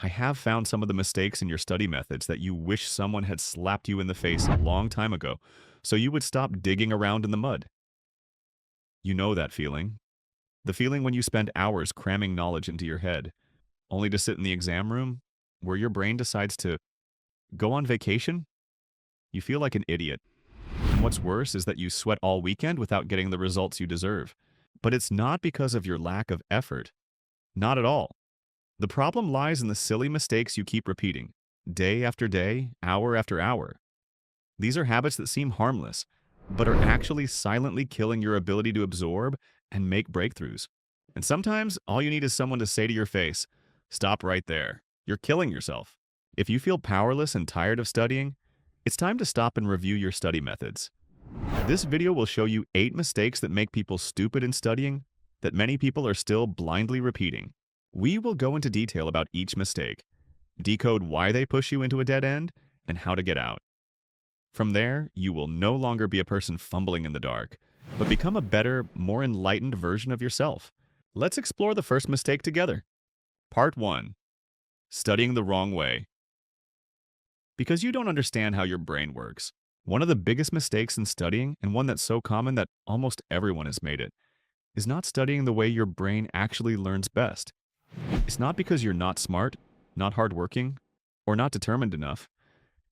I have found some of the mistakes in your study methods that you wish someone had slapped you in the face a long time ago, so you would stop digging around in the mud. You know that feeling. The feeling when you spend hours cramming knowledge into your head, only to sit in the exam room where your brain decides to go on vacation. You feel like an idiot. And what's worse is that you sweat all weekend without getting the results you deserve. But it's not because of your lack of effort. Not at all. The problem lies in the silly mistakes you keep repeating, day after day, hour after hour. These are habits that seem harmless, but are actually silently killing your ability to absorb and make breakthroughs. And sometimes all you need is someone to say to your face, "Stop right there. You're killing yourself." If you feel powerless and tired of studying, it's time to stop and review your study methods. This video will show you 8 mistakes that make people stupid in studying that many people are still blindly repeating. We will go into detail about each mistake, decode why they push you into a dead end, and how to get out. From there, you will no longer be a person fumbling in the dark, but become a better, more enlightened version of yourself. Let's explore the first mistake together. Part 1. Studying the wrong way. Because you don't understand how your brain works, one of the biggest mistakes in studying, and one that's so common that almost everyone has made it, is not studying the way your brain actually learns best. It's not because you're not smart, not hardworking, or not determined enough.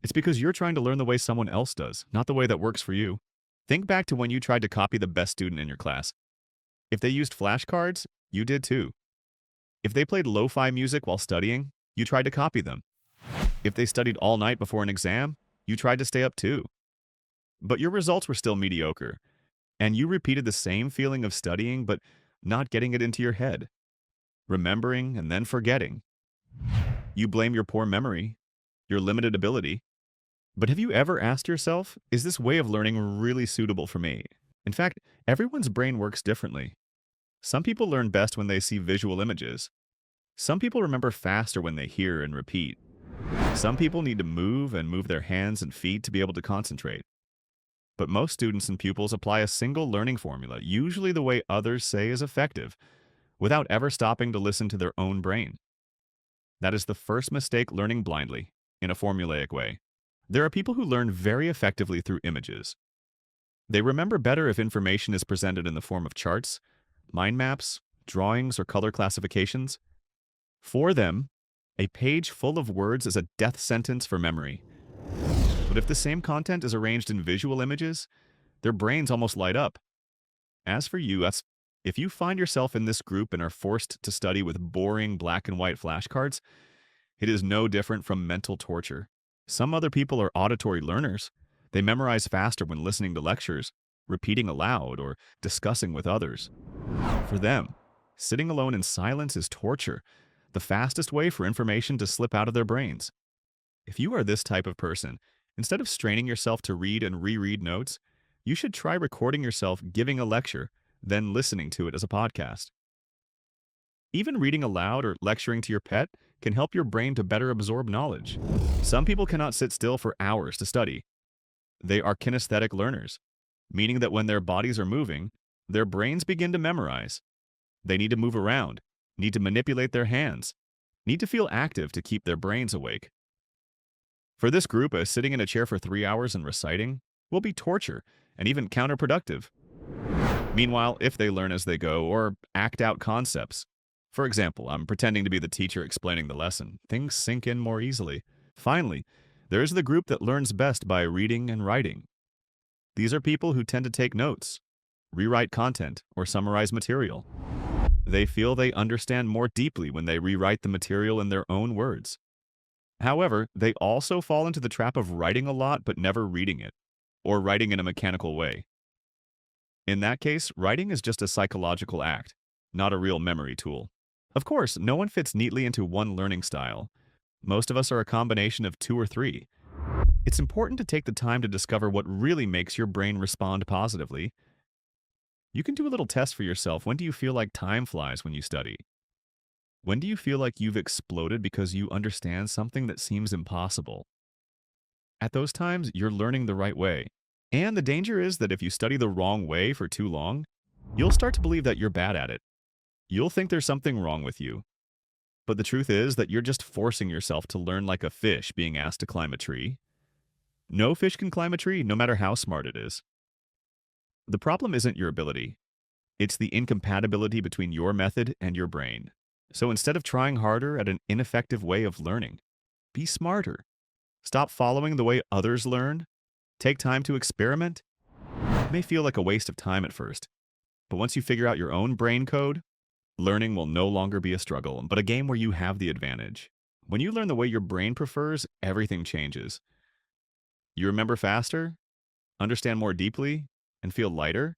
It's because you're trying to learn the way someone else does, not the way that works for you. Think back to when you tried to copy the best student in your class. If they used flashcards, you did too. If they played lo-fi music while studying, you tried to copy them. If they studied all night before an exam, you tried to stay up too. But your results were still mediocre, and you repeated the same feeling of studying but not getting it into your head, remembering and then forgetting. You blame your poor memory, your limited ability. But have you ever asked yourself, is this way of learning really suitable for me? In fact, everyone's brain works differently. Some people learn best when they see visual images. Some people remember faster when they hear and repeat. Some people need to move and move their hands and feet to be able to concentrate. But most students and pupils apply a single learning formula, usually the way others say is effective, without ever stopping to listen to their own brain. That is the first mistake learning blindly, in a formulaic way. There are people who learn very effectively through images. They remember better if information is presented in the form of charts, mind maps, drawings, or color classifications. For them, a page full of words is a death sentence for memory. But if the same content is arranged in visual images, their brains almost light up. As for you, if you find yourself in this group and are forced to study with boring black and white flashcards, it is no different from mental torture. Some other people are auditory learners. They memorize faster when listening to lectures, repeating aloud, or discussing with others. For them, sitting alone in silence is torture, the fastest way for information to slip out of their brains. If you are this type of person, instead of straining yourself to read and reread notes, you should try recording yourself giving a lecture, then listening to it as a podcast. Even reading aloud or lecturing to your pet can help your brain to better absorb knowledge. Some people cannot sit still for hours to study. They are kinesthetic learners, meaning that when their bodies are moving, their brains begin to memorize. They need to move around, need to manipulate their hands, need to feel active to keep their brains awake. For this group, sitting in a chair for 3 hours and reciting will be torture and even counterproductive. Meanwhile, if they learn as they go or act out concepts, for example, I'm pretending to be the teacher explaining the lesson, things sink in more easily. Finally, there is the group that learns best by reading and writing. These are people who tend to take notes, rewrite content, or summarize material. They feel they understand more deeply when they rewrite the material in their own words. However, they also fall into the trap of writing a lot but never reading it, or writing in a mechanical way. In that case, writing is just a psychological act, not a real memory tool. Of course, no one fits neatly into one learning style. Most of us are a combination of 2 or 3. It's important to take the time to discover what really makes your brain respond positively. You can do a little test for yourself. When do you feel like time flies when you study? When do you feel like you've exploded because you understand something that seems impossible? At those times, you're learning the right way. And the danger is that if you study the wrong way for too long, you'll start to believe that you're bad at it. You'll think there's something wrong with you. But the truth is that you're just forcing yourself to learn like a fish being asked to climb a tree. No fish can climb a tree, no matter how smart it is. The problem isn't your ability. It's the incompatibility between your method and your brain. So instead of trying harder at an ineffective way of learning, be smarter. Stop following the way others learn. Take time to experiment. It may feel like a waste of time at first, but once you figure out your own brain code, learning will no longer be a struggle, but a game where you have the advantage. When you learn the way your brain prefers, everything changes. You remember faster, understand more deeply, and feel lighter.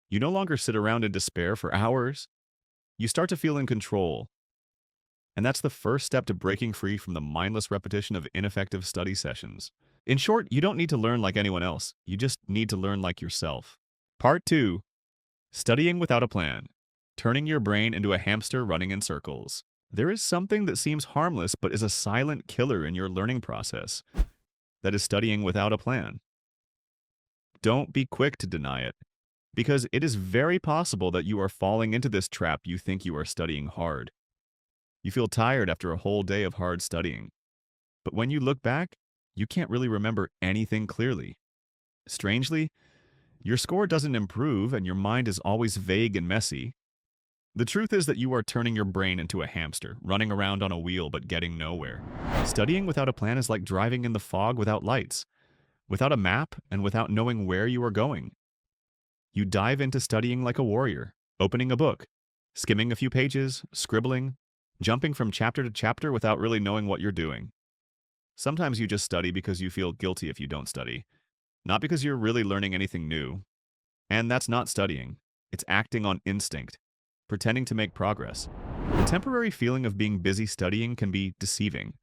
You no longer sit around in despair for hours. You start to feel in control. And that's the first step to breaking free from the mindless repetition of ineffective study sessions. In short, you don't need to learn like anyone else. You just need to learn like yourself. Part 2. Studying without a plan. Turning your brain into a hamster running in circles. There is something that seems harmless but is a silent killer in your learning process. That is studying without a plan. Don't be quick to deny it, because it is very possible that you are falling into this trap. You think you are studying hard. You feel tired after a whole day of hard studying. But when you look back, you can't really remember anything clearly. Strangely, your score doesn't improve and your mind is always vague and messy. The truth is that you are turning your brain into a hamster, running around on a wheel but getting nowhere. Studying without a plan is like driving in the fog without lights, without a map, and without knowing where you are going. You dive into studying like a warrior, opening a book, skimming a few pages, scribbling, jumping from chapter to chapter without really knowing what you're doing. Sometimes you just study because you feel guilty if you don't study, not because you're really learning anything new. And that's not studying. It's acting on instinct, pretending to make progress. The temporary feeling of being busy studying can be deceiving.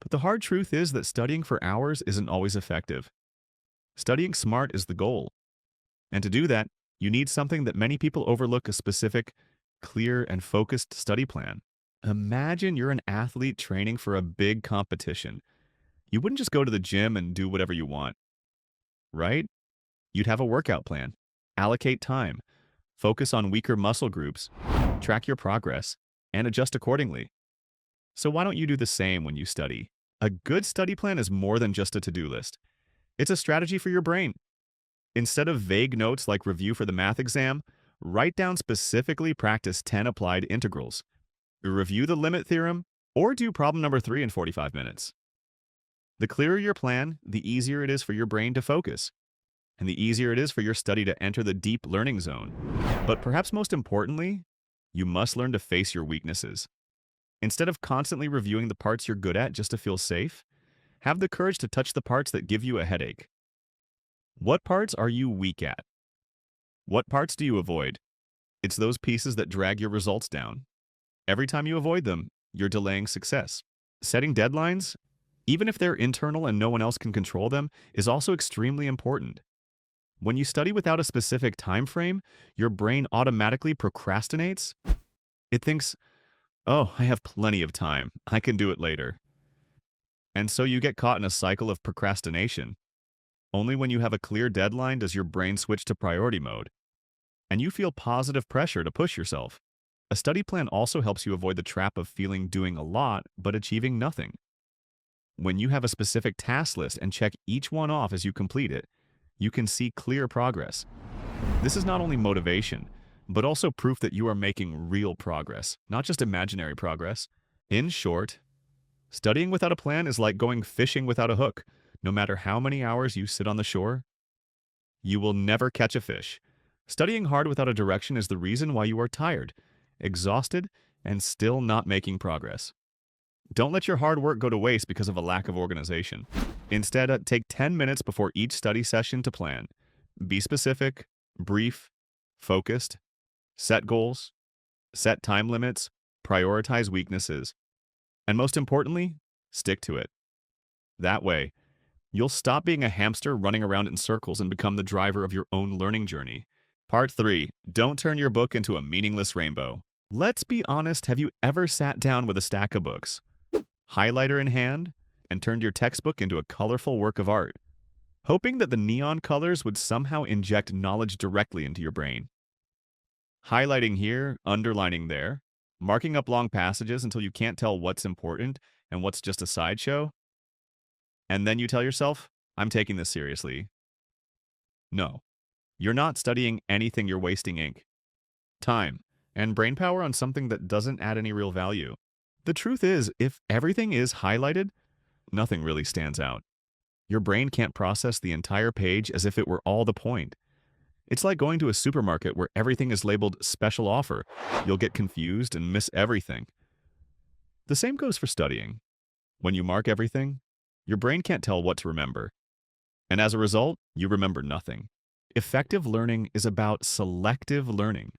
But the hard truth is that studying for hours isn't always effective. Studying smart is the goal. And to do that, you need something that many people overlook: a specific, clear, and focused study plan. Imagine you're an athlete training for a big competition. You wouldn't just go to the gym and do whatever you want, right? You'd have a workout plan, allocate time, focus on weaker muscle groups, track your progress, and adjust accordingly. So why don't you do the same when you study? A good study plan is more than just a to-do list. It's a strategy for your brain. Instead of vague notes like review for the math exam, write down specifically practice 10 applied integrals, review the limit theorem, or do problem number 3 in 45 minutes. The clearer your plan, the easier it is for your brain to focus, and the easier it is for your study to enter the deep learning zone. But perhaps most importantly, you must learn to face your weaknesses. Instead of constantly reviewing the parts you're good at just to feel safe, have the courage to touch the parts that give you a headache. What parts are you weak at? What parts do you avoid? It's those pieces that drag your results down. Every time you avoid them, you're delaying success. Setting deadlines, even if they're internal and no one else can control them, is also extremely important. When you study without a specific time frame, your brain automatically procrastinates. It thinks, oh, I have plenty of time. I can do it later. And so you get caught in a cycle of procrastination. Only when you have a clear deadline does your brain switch to priority mode, and you feel positive pressure to push yourself. A study plan also helps you avoid the trap of feeling doing a lot but achieving nothing. When you have a specific task list and check each one off as you complete it, you can see clear progress. This is not only motivation, but also proof that you are making real progress, not just imaginary progress. In short, studying without a plan is like going fishing without a hook. No matter how many hours you sit on the shore, you will never catch a fish. Studying hard without a direction is the reason why you are tired, exhausted, and still not making progress. Don't let your hard work go to waste because of a lack of organization. Instead, take 10 minutes before each study session to plan. Be specific, brief, focused, set goals, set time limits, prioritize weaknesses, and most importantly, stick to it. That way, you'll stop being a hamster running around in circles and become the driver of your own learning journey. Part 3. Don't turn your book into a meaningless rainbow. Let's be honest, have you ever sat down with a stack of books, highlighter in hand, and turned your textbook into a colorful work of art, hoping that the neon colors would somehow inject knowledge directly into your brain? Highlighting here, underlining there, Marking up long passages until you can't tell what's important and what's just a sideshow, and then you tell yourself, I'm taking this seriously. No, you're not studying anything, you're wasting ink, time, and brain power on something that doesn't add any real value. The truth is, if everything is highlighted, nothing really stands out. Your brain can't process the entire page as if it were all the point. It's like going to a supermarket where everything is labeled special offer. You'll get confused and miss everything. The same goes for studying. When you mark everything, your brain can't tell what to remember. And as a result, you remember nothing. Effective learning is about selective learning.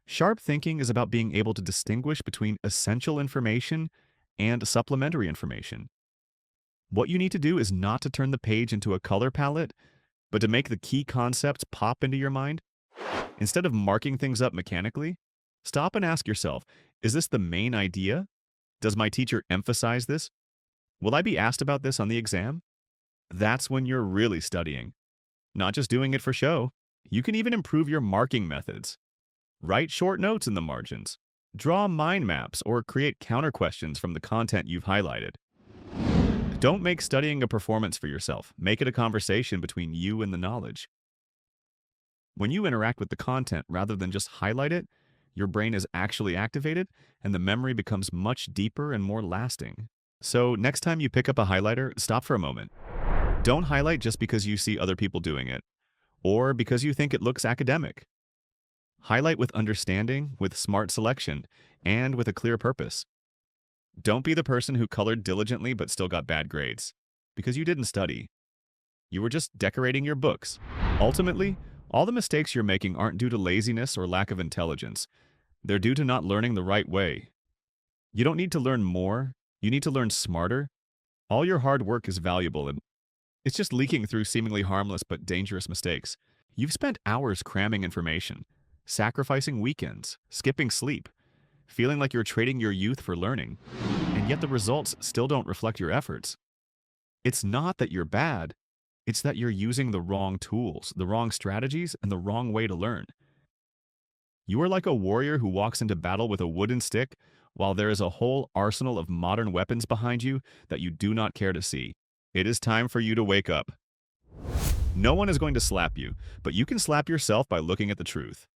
Sharp thinking is about being able to distinguish between essential information and supplementary information. What you need to do is not to turn the page into a color palette, but to make the key concepts pop into your mind. Instead of marking things up mechanically, stop and ask yourself, is this the main idea? Does my teacher emphasize this? Will I be asked about this on the exam? That's when you're really studying, not just doing it for show. You can even improve your marking methods. Write short notes in the margins. Draw mind maps or create counter questions from the content you've highlighted. Don't make studying a performance for yourself. Make it a conversation between you and the knowledge. When you interact with the content rather than just highlight it, your brain is actually activated and the memory becomes much deeper and more lasting. So next time you pick up a highlighter, stop for a moment. Don't highlight just because you see other people doing it or because you think it looks academic. Highlight with understanding, with smart selection, and with a clear purpose. Don't be the person who colored diligently but still got bad grades, because you didn't study. You were just decorating your books. Ultimately, all the mistakes you're making aren't due to laziness or lack of intelligence. They're due to not learning the right way. You don't need to learn more, you need to learn smarter. All your hard work is valuable, and it's just leaking through seemingly harmless but dangerous mistakes. You've spent hours cramming information, sacrificing weekends, skipping sleep, feeling like you're trading your youth for learning, and yet the results still don't reflect your efforts. It's not that you're bad, it's that you're using the wrong tools, the wrong strategies, and the wrong way to learn. You are like a warrior who walks into battle with a wooden stick while there is a whole arsenal of modern weapons behind you that you do not care to see. It is time for you to wake up. No one is going to slap you, but you can slap yourself by looking at the truth.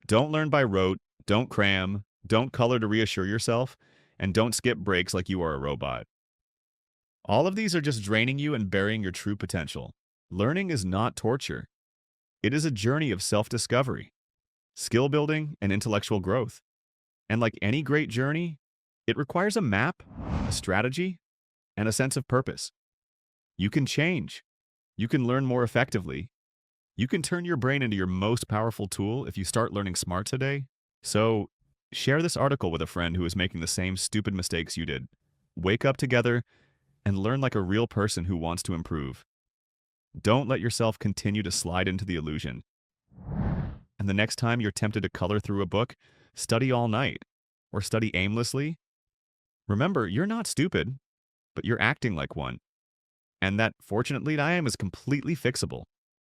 Don't learn by rote, don't cram, don't color to reassure yourself, and don't skip breaks like you are a robot. All of these are just draining you and burying your true potential. Learning is not torture. It is a journey of self-discovery, skill building, and intellectual growth. And like any great journey, it requires a map, a strategy, and a sense of purpose. You can change. You can learn more effectively. You can turn your brain into your most powerful tool if you start learning smart today. So, share this article with a friend who is making the same stupid mistakes you did. Wake up together and learn like a real person who wants to improve. Don't let yourself continue to slide into the illusion. And the next time you're tempted to color through a book, study all night or study aimlessly. Remember, you're not stupid, but you're acting like one. And that, fortunately, I am is completely fixable.